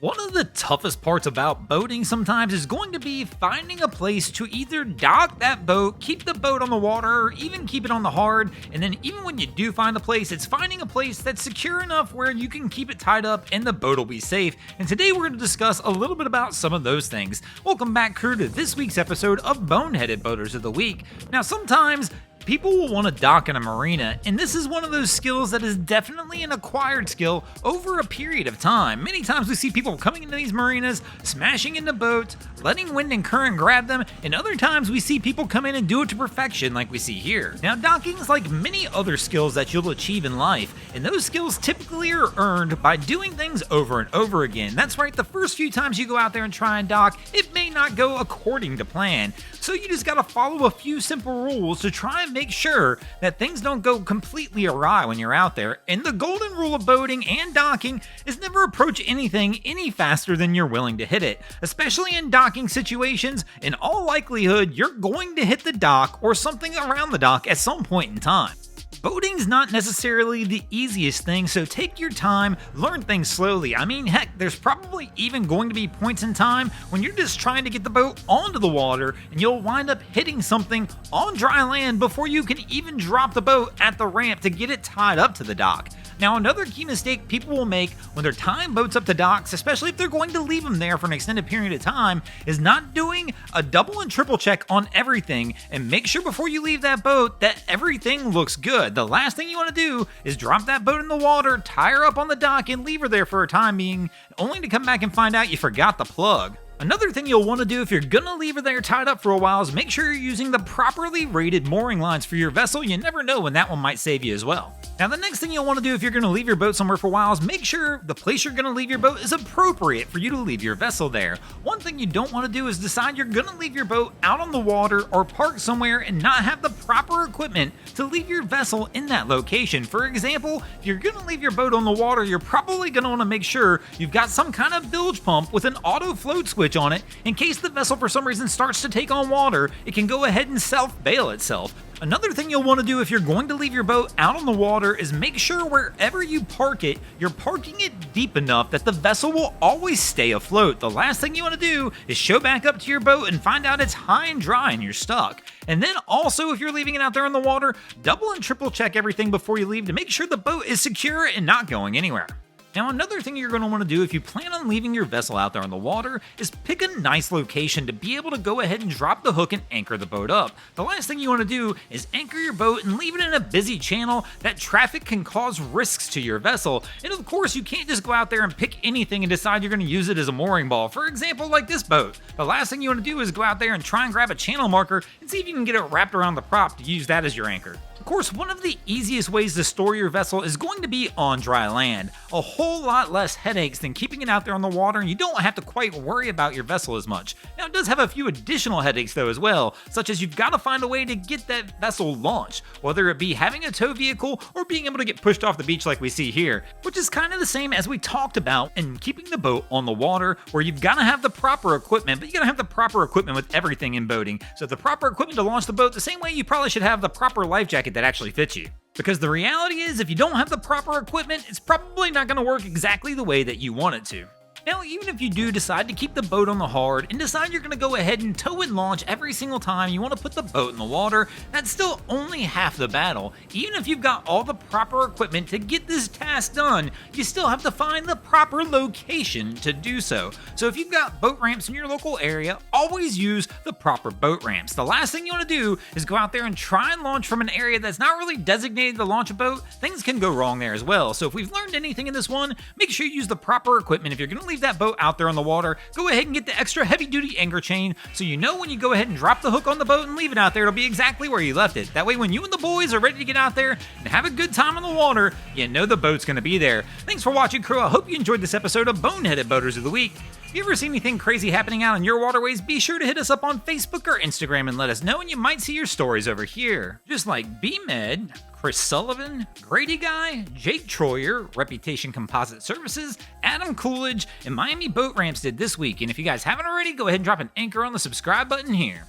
One of the toughest parts about boating sometimes is going to be finding a place to either dock that boat, keep the boat on the water, or even keep it on the hard. And then even when you do find a place, it's finding a place that's secure enough where you can keep it tied up and the boat will be safe. And today we're going to discuss a little bit about some of those things. Welcome back, crew, to this week's episode of Boneheaded Boaters of the Week. Now, sometimes people will want to dock in a marina, and this is one of those skills that is definitely an acquired skill over a period of time. Many times we see people coming into these marinas, smashing into boats, letting wind and current grab them, and other times we see people come in and do it to perfection like we see here. Now, docking is like many other skills that you'll achieve in life, and those skills typically are earned by doing things over and over again. That's right, the first few times you go out there and try and dock, it may not go according to plan. So you just gotta follow a few simple rules to try and make sure that things don't go completely awry when you're out there. And the golden rule of boating and docking is never approach anything any faster than you're willing to hit it. Especially in docking situations, in all likelihood, you're going to hit the dock or something around the dock at some point in time. Boating's not necessarily the easiest thing, so take your time, learn things slowly. I mean, heck, there's probably even going to be points in time when you're just trying to get the boat onto the water and you'll wind up hitting something on dry land before you can even drop the boat at the ramp to get it tied up to the dock. Now, another key mistake people will make when they're tying boats up to docks, especially if they're going to leave them there for an extended period of time, is not doing a double and triple check on everything and make sure before you leave that boat that everything looks good. The last thing you want to do is drop that boat in the water, tie her up on the dock, and leave her there for a time being, only to come back and find out you forgot the plug. Another thing you'll want to do if you're gonna leave her there tied up for a while is make sure you're using the properly rated mooring lines for your vessel. You never know when that one might save you as well. Now, the next thing you'll want to do if you're gonna leave your boat somewhere for a while is make sure the place you're gonna leave your boat is appropriate for you to leave your vessel there. One thing you don't want to do is decide you're gonna leave your boat out on the water or park somewhere and not have the proper equipment to leave your vessel in that location. For example, if you're gonna leave your boat on the water, you're probably gonna want to make sure you've got some kind of bilge pump with an auto float switch on it. In case the vessel for some reason starts to take on water, it can go ahead and self-bail itself. Another thing you'll want to do if you're going to leave your boat out on the water is make sure wherever you park it, you're parking it deep enough that the vessel will always stay afloat. The last thing you want to do is show back up to your boat and find out it's high and dry and you're stuck. And then also, if you're leaving it out there in the water, double and triple check everything before you leave to make sure the boat is secure and not going anywhere. Now, another thing you're going to want to do if you plan on leaving your vessel out there on the water is pick a nice location to be able to go ahead and drop the hook and anchor the boat up. The last thing you want to do is anchor your boat and leave it in a busy channel that traffic can cause risks to your vessel. And of course, you can't just go out there and pick anything and decide you're going to use it as a mooring ball. For example, like this boat. The last thing you want to do is go out there and try and grab a channel marker and see if you can get it wrapped around the prop to use that as your anchor. Of course, one of the easiest ways to store your vessel is going to be on dry land. A whole lot less headaches than keeping it out there on the water, and you don't have to quite worry about your vessel as much. Now, it does have a few additional headaches though as well, such as you've got to find a way to get that vessel launched, whether it be having a tow vehicle or being able to get pushed off the beach like we see here, which is kind of the same as we talked about in keeping the boat on the water, where you've got to have the proper equipment, but you got to have the proper equipment with everything in boating. So the proper equipment to launch the boat, the same way you probably should have the proper life jacket that actually fits you. Because the reality is, if you don't have the proper equipment, it's probably not going to work exactly the way that you want it to. Now, even if you do decide to keep the boat on the hard and decide you're going to go ahead and tow and launch every single time you want to put the boat in the water, that's still only half the battle. Even if you've got all the proper equipment to get this task done, you still have to find the proper location to do so. So if you've got boat ramps in your local area, always use the proper boat ramps. The last thing you want to do is go out there and try and launch from an area that's not really designated to launch a boat. Things can go wrong there as well. So if we've learned anything in this one, make sure you use the proper equipment. If you're going to leave that boat out there on the water, go ahead and get the extra heavy duty anchor chain so you know when you go ahead and drop the hook on the boat and leave it out there, it'll be exactly where you left it. That way, when you and the boys are ready to get out there and have a good time on the water, you know the boat's going to be there. Thanks for watching, crew. I hope you enjoyed this episode of Boneheaded Boaters of the Week. If you ever see anything crazy happening out on your waterways, be sure to hit us up on Facebook or Instagram and let us know, and you might see your stories over here. Just like B-Med, Chris Sullivan, Grady Guy, Jake Troyer, Reputation Composite Services, Adam Coolidge, and Miami Boat Ramps did this week. And if you guys haven't already, go ahead and drop an anchor on the subscribe button here.